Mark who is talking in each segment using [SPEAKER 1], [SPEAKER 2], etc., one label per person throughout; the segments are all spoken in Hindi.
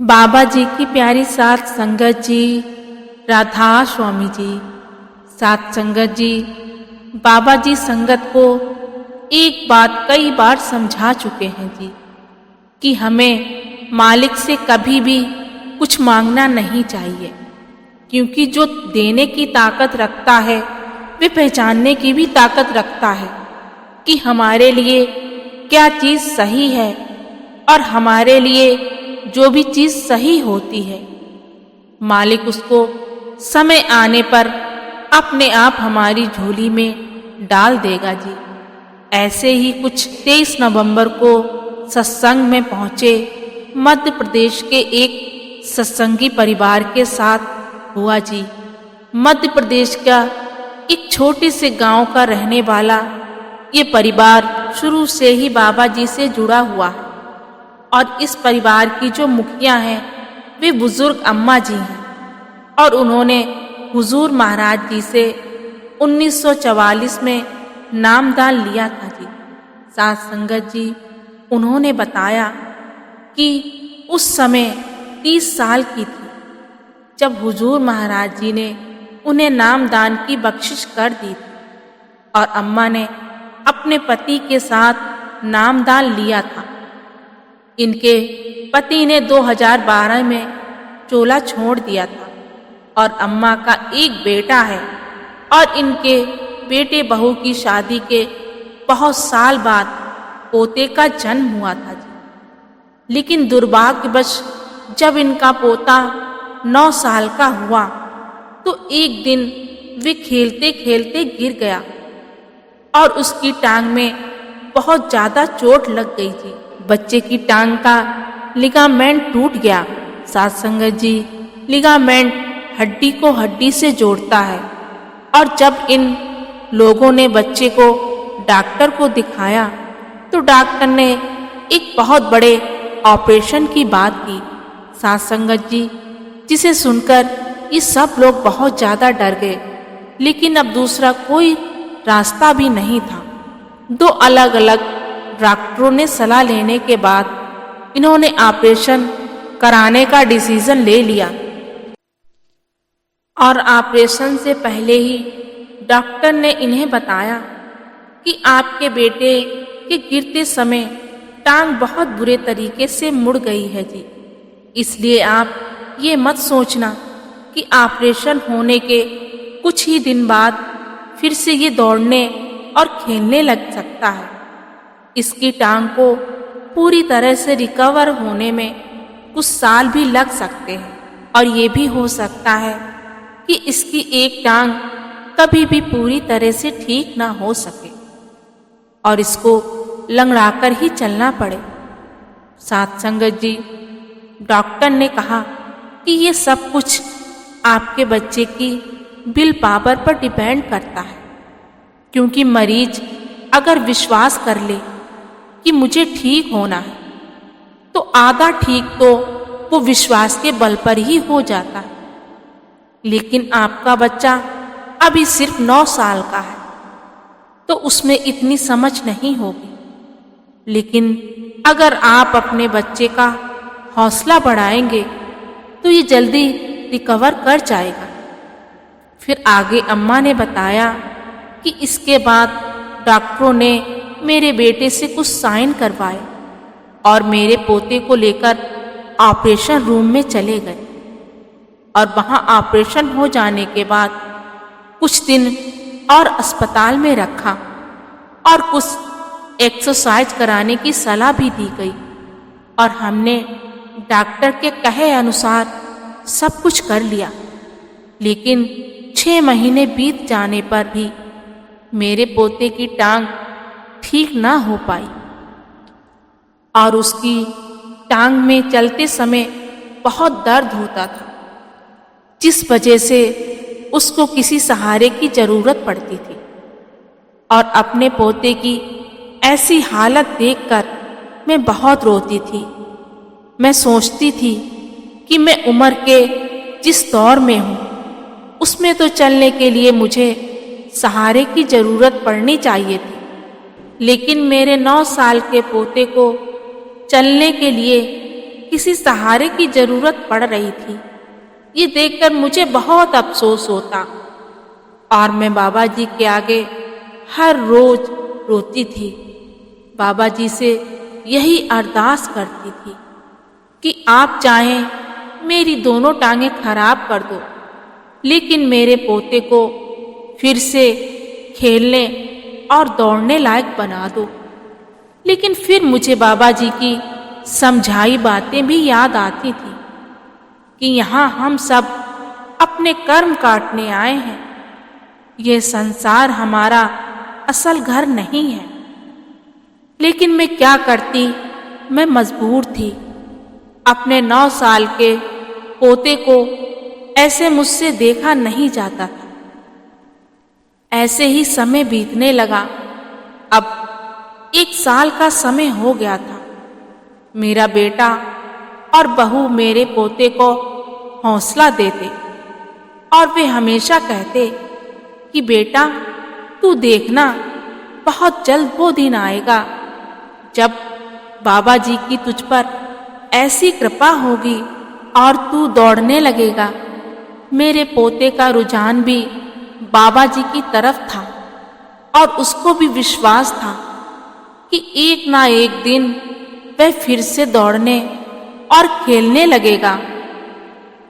[SPEAKER 1] बाबा जी की प्यारी सात संगत जी, राधा स्वामी जी। सात संगत जी, बाबा जी संगत को एक बात कई बार समझा चुके हैं जी कि हमें मालिक से कभी भी कुछ मांगना नहीं चाहिए, क्योंकि जो देने की ताकत रखता है वे पहचानने की भी ताकत रखता है कि हमारे लिए क्या चीज़ सही है, और हमारे लिए जो भी चीज़ सही होती है मालिक उसको समय आने पर अपने आप हमारी झोली में डाल देगा जी। ऐसे ही कुछ 23 नवंबर को सत्संग में पहुँचे मध्य प्रदेश के एक सत्संगी परिवार के साथ हुआ जी। मध्य प्रदेश का एक छोटे से गांव का रहने वाला ये परिवार शुरू से ही बाबा जी से जुड़ा हुआ है, और इस परिवार की जो मुखिया हैं वे बुजुर्ग अम्मा जी हैं, और उन्होंने हुजूर महाराज जी से 1944 में नामदान लिया था जी। सात संगत जी, उन्होंने बताया कि उस समय 30 साल की थी जब हुजूर महाराज जी ने उन्हें नामदान की बख्शिश कर दी थी, और अम्मा ने अपने पति के साथ नामदान लिया था। इनके पति ने 2012 में चोला छोड़ दिया था, और अम्मा का एक बेटा है, और इनके बेटे बहू की शादी के बहुत साल बाद पोते का जन्म हुआ था जी। लेकिन दुर्भाग्यवश जब इनका पोता 9 साल का हुआ तो एक दिन वे खेलते खेलते गिर गया, और उसकी टांग में बहुत ज़्यादा चोट लग गई थी। बच्चे की टांग का लिगामेंट टूट गया। सात संगत जी, लिगामेंट हड्डी को हड्डी से जोड़ता है, और जब इन लोगों ने बच्चे को डॉक्टर को दिखाया तो डॉक्टर ने एक बहुत बड़े ऑपरेशन की बात की। सात संगत जी, जिसे सुनकर ये सब लोग बहुत ज़्यादा डर गए, लेकिन अब दूसरा कोई रास्ता भी नहीं था। 2 अलग अलग डॉक्टरों ने सलाह लेने के बाद इन्होंने ऑपरेशन कराने का डिसीजन ले लिया, और ऑपरेशन से पहले ही डॉक्टर ने इन्हें बताया कि आपके बेटे के गिरते समय टांग बहुत बुरे तरीके से मुड़ गई है जी। इसलिए आप ये मत सोचना कि ऑपरेशन होने के कुछ ही दिन बाद फिर से ये दौड़ने और खेलने लग सकता है। इसकी टांग को पूरी तरह से रिकवर होने में कुछ साल भी लग सकते हैं, और ये भी हो सकता है कि इसकी एक टांग कभी भी पूरी तरह से ठीक ना हो सके और इसको लंगड़ाकर ही चलना पड़े। सात संगत जी, डॉक्टर ने कहा कि ये सब कुछ आपके बच्चे की विल पावर पर डिपेंड करता है, क्योंकि मरीज अगर विश्वास कर ले कि मुझे ठीक होना है तो आधा ठीक तो वो विश्वास के बल पर ही हो जाता है। लेकिन आपका बच्चा अभी सिर्फ 9 साल का है तो उसमें इतनी समझ नहीं होगी, लेकिन अगर आप अपने बच्चे का हौसला बढ़ाएंगे तो ये जल्दी रिकवर कर जाएगा। फिर आगे अम्मा ने बताया कि इसके बाद डॉक्टरों ने मेरे बेटे से कुछ साइन करवाए और मेरे पोते को लेकर ऑपरेशन रूम में चले गए, और वहां ऑपरेशन हो जाने के बाद कुछ दिन और अस्पताल में रखा, और कुछ एक्सरसाइज कराने की सलाह भी दी गई, और हमने डॉक्टर के कहे अनुसार सब कुछ कर लिया। लेकिन 6 महीने बीत जाने पर भी मेरे पोते की टांग ठीक ना हो पाई, और उसकी टांग में चलते समय बहुत दर्द होता था, जिस वजह से उसको किसी सहारे की जरूरत पड़ती थी। और अपने पोते की ऐसी हालत देखकर मैं बहुत रोती थी। मैं सोचती थी कि मैं उम्र के जिस दौर में हूँ उसमें तो चलने के लिए मुझे सहारे की जरूरत पड़नी चाहिए थी, लेकिन मेरे 9 साल के पोते को चलने के लिए किसी सहारे की जरूरत पड़ रही थी। ये देखकर मुझे बहुत अफसोस होता और मैं बाबा जी के आगे हर रोज रोती थी। बाबा जी से यही अरदास करती थी कि आप चाहें मेरी दोनों टांगें खराब कर दो, लेकिन मेरे पोते को फिर से खेलने और दौड़ने लायक बना दो। लेकिन फिर मुझे बाबा जी की समझाई बातें भी याद आती थी कि यहाँ हम सब अपने कर्म काटने आए हैं। ये संसार हमारा असल घर नहीं है। लेकिन मैं क्या करती, मैं मजबूर थी। अपने 9 साल के पोते को ऐसे मुझसे देखा नहीं जाता था। ऐसे ही समय बीतने लगा। अब 1 साल का समय हो गया था। मेरा बेटा और बहू मेरे पोते को हौसला देते और वे हमेशा कहते कि बेटा तू देखना, बहुत जल्द वो दिन आएगा जब बाबा जी की तुझ पर ऐसी कृपा होगी और तू दौड़ने लगेगा। मेरे पोते का रुझान भी बाबा जी की तरफ था और उसको भी विश्वास था कि एक ना एक दिन वह फिर से दौड़ने और खेलने लगेगा।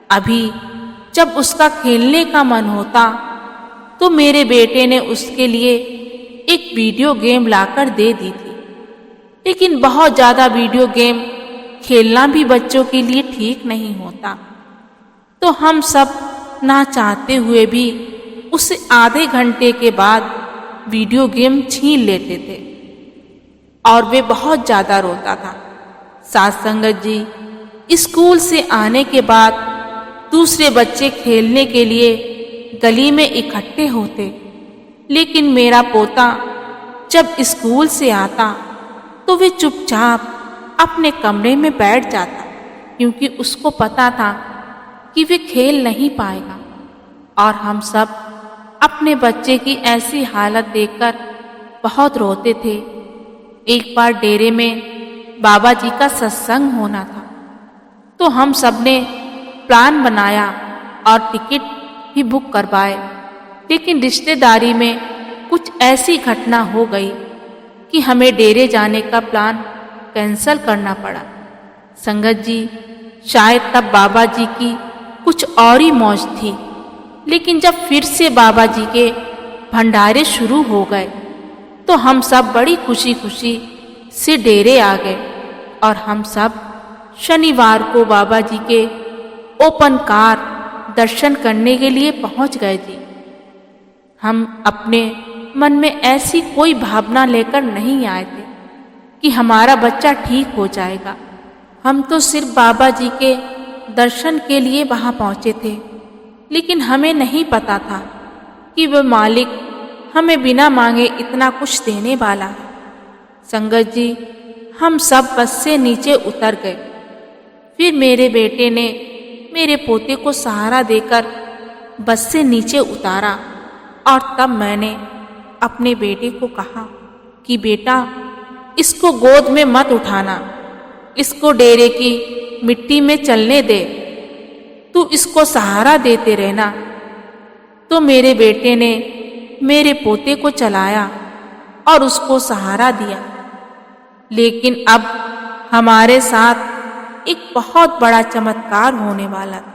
[SPEAKER 1] अभी जब उसका खेलने का मन होता तो मेरे बेटे ने उसके लिए एक वीडियो गेम लाकर दे दी थी। लेकिन बहुत ज़्यादा वीडियो गेम खेलना भी बच्चों के लिए ठीक नहीं होता, तो हम सब ना चाहते हुए भी उसे आधे घंटे के बाद वीडियो गेम छीन लेते थे और वे बहुत ज़्यादा रोता था। साथ संगत जी, स्कूल से आने के बाद दूसरे बच्चे खेलने के लिए गली में इकट्ठे होते, लेकिन मेरा पोता जब स्कूल से आता तो वे चुपचाप अपने कमरे में बैठ जाता, क्योंकि उसको पता था कि वे खेल नहीं पाएगा। और हम सब अपने बच्चे की ऐसी हालत देखकर बहुत रोते थे। एक बार डेरे में बाबा जी का सत्संग होना था, तो हम सब ने प्लान बनाया और टिकट भी बुक करवाए। लेकिन रिश्तेदारी में कुछ ऐसी घटना हो गई कि हमें डेरे जाने का प्लान कैंसल करना पड़ा। संगत जी, शायद तब बाबा जी की कुछ और ही मौज थी। लेकिन जब फिर से बाबा जी के भंडारे शुरू हो गए तो हम सब बड़ी खुशी खुशी से डेरे आ गए और हम सब शनिवार को बाबा जी के ओपन कार दर्शन करने के लिए पहुंच गए जी। हम अपने मन में ऐसी कोई भावना लेकर नहीं आए थे कि हमारा बच्चा ठीक हो जाएगा। हम तो सिर्फ बाबा जी के दर्शन के लिए वहां पहुंचे थे, लेकिन हमें नहीं पता था कि वह मालिक हमें बिना मांगे इतना कुछ देने वाला है। संगत जी, हम सब बस से नीचे उतर गए। फिर मेरे बेटे ने मेरे पोते को सहारा देकर बस से नीचे उतारा और तब मैंने अपने बेटे को कहा कि बेटा, इसको गोद में मत उठाना, इसको डेरे की मिट्टी में चलने दे, तू इसको सहारा देते रहना। तो मेरे बेटे ने मेरे पोते को चलाया और उसको सहारा दिया। लेकिन अब हमारे साथ एक बहुत बड़ा चमत्कार होने वाला था।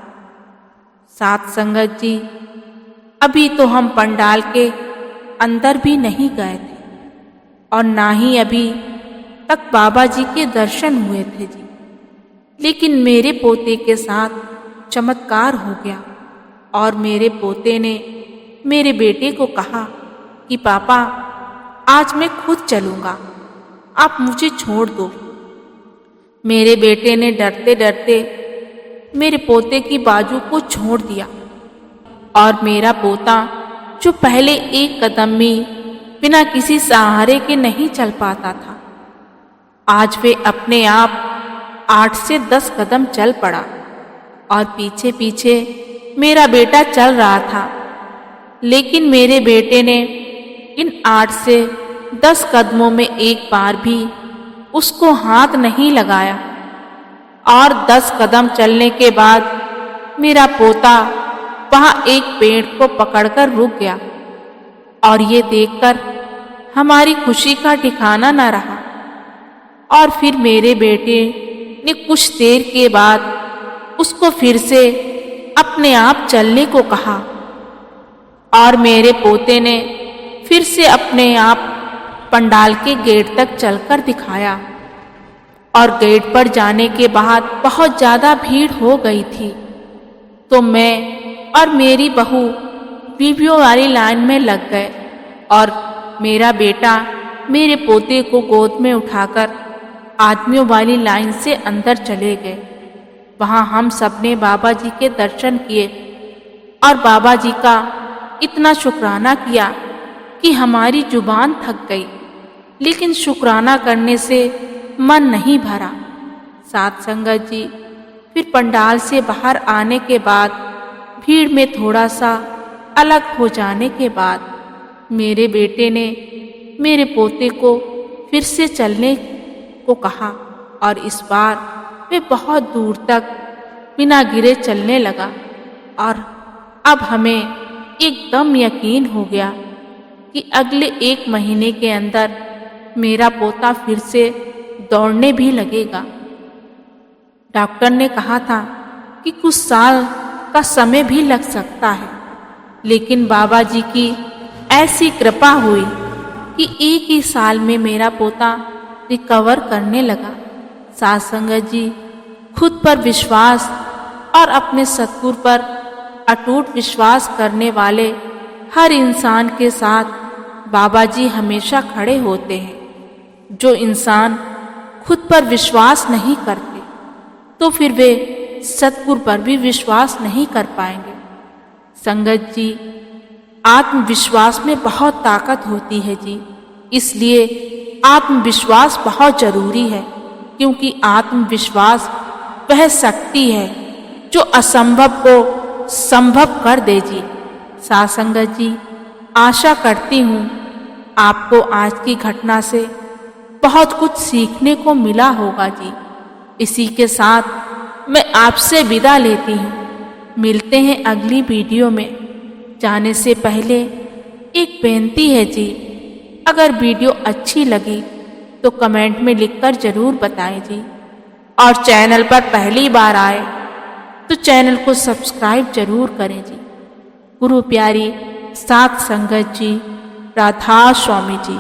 [SPEAKER 1] साथ संगत जी, अभी तो हम पंडाल के अंदर भी नहीं गए थे और ना ही अभी तक बाबा जी के दर्शन हुए थे जी। लेकिन मेरे पोते के साथ चमत्कार हो गया और मेरे पोते ने मेरे बेटे को कहा कि पापा, आज मैं खुद चलूँगा, आप मुझे छोड़ दो। मेरे बेटे ने डरते डरते मेरे पोते की बाजू को छोड़ दिया और मेरा पोता, जो पहले एक कदम भी बिना किसी सहारे के नहीं चल पाता था, आज वे अपने आप 8 से 10 कदम चल पड़ा और पीछे पीछे मेरा बेटा चल रहा था। लेकिन मेरे बेटे ने इन 8 से 10 कदमों में एक बार भी उसको हाथ नहीं लगाया। और 10 कदम चलने के बाद मेरा पोता वहां एक पेड़ को पकड़कर रुक गया और ये देखकर हमारी खुशी का ठिकाना न रहा। और फिर मेरे बेटे ने कुछ देर के बाद उसको फिर से अपने आप चलने को कहा और मेरे पोते ने फिर से अपने आप पंडाल के गेट तक चलकर दिखाया। और गेट पर जाने के बाद बहुत ज़्यादा भीड़ हो गई थी, तो मैं और मेरी बहू बीवियों वाली लाइन में लग गए और मेरा बेटा मेरे पोते को गोद में उठाकर आदमियों वाली लाइन से अंदर चले गए। वहाँ हम सब ने बाबा जी के दर्शन किए और बाबा जी का इतना शुक्राना किया कि हमारी जुबान थक गई, लेकिन शुक्राना करने से मन नहीं भरा। साथ संगत जी, फिर पंडाल से बाहर आने के बाद भीड़ में थोड़ा सा अलग हो जाने के बाद मेरे बेटे ने मेरे पोते को फिर से चलने को कहा और इस बार वे बहुत दूर तक बिना गिरे चलने लगा। और अब हमें एकदम यकीन हो गया कि अगले 1 महीने के अंदर मेरा पोता फिर से दौड़ने भी लगेगा। डॉक्टर ने कहा था कि कुछ साल का समय भी लग सकता है, लेकिन बाबा जी की ऐसी कृपा हुई कि 1 ही साल में मेरा पोता रिकवर करने लगा। साथ संगत जी, खुद पर विश्वास और अपने सद्गुरु पर अटूट विश्वास करने वाले हर इंसान के साथ बाबा जी हमेशा खड़े होते हैं। जो इंसान खुद पर विश्वास नहीं करते तो फिर वे सद्गुरु पर भी विश्वास नहीं कर पाएंगे। संगत जी, आत्मविश्वास में बहुत ताकत होती है जी, इसलिए आत्मविश्वास बहुत जरूरी है, क्योंकि आत्मविश्वास वह शक्ति है जो असंभव को संभव कर दे जी। साथ संगत जी, आशा करती हूँ आपको आज की घटना से बहुत कुछ सीखने को मिला होगा जी। इसी के साथ मैं आपसे विदा लेती हूँ। मिलते हैं अगली वीडियो में। जाने से पहले एक बेनती है जी, अगर वीडियो अच्छी लगी तो कमेंट में लिखकर जरूर बताएं जी, और चैनल पर पहली बार आए तो चैनल को सब्सक्राइब जरूर करें जी। गुरु प्यारी साथ संगत जी, राधा स्वामी जी।